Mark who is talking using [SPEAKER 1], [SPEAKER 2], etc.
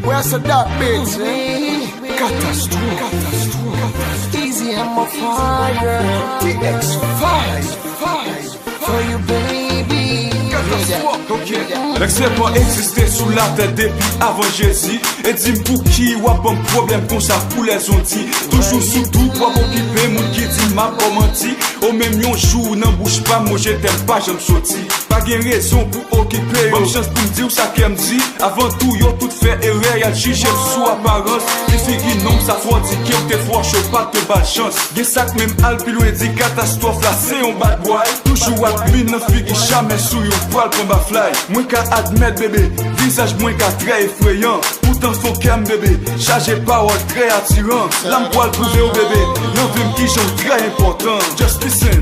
[SPEAKER 1] Where's that bitch, eh? Catastrophe. Easy, I'm a fire. TX5 for you, baby.
[SPEAKER 2] L'excès pas existé sous la tête depuis avant Jésus. Et dis-moi pour qui ou un problème comme ça pour les ontis. Toujours sous tout pour occuper mon qui dit m'a pas menti. Au même yon jour n'en bouge pas, moi je t'aime pas, j'aime sorti. Pas de raison pour occuper. Bonne chance pour me dire ça qu'elle me dit. Avant tout, yo tout fait erreur, y'a jugé sous apparence. Les filles non, ça faut dire qu'il y a des fois chaud, pas de bad chance. Y'a ça que même Alpi lui dit catastrophe là, c'est un bad boy. Toujours à mine, non fille qui jamais sous yon poil pour ma fly. Moins qu'à admettre bébé, visage moins qu'à très effrayant. Pourtant faut qu'elle bébé, chargé parole très attirant. L'âme poil prouvé au bébé, non vim qui j'en très important. Just listen.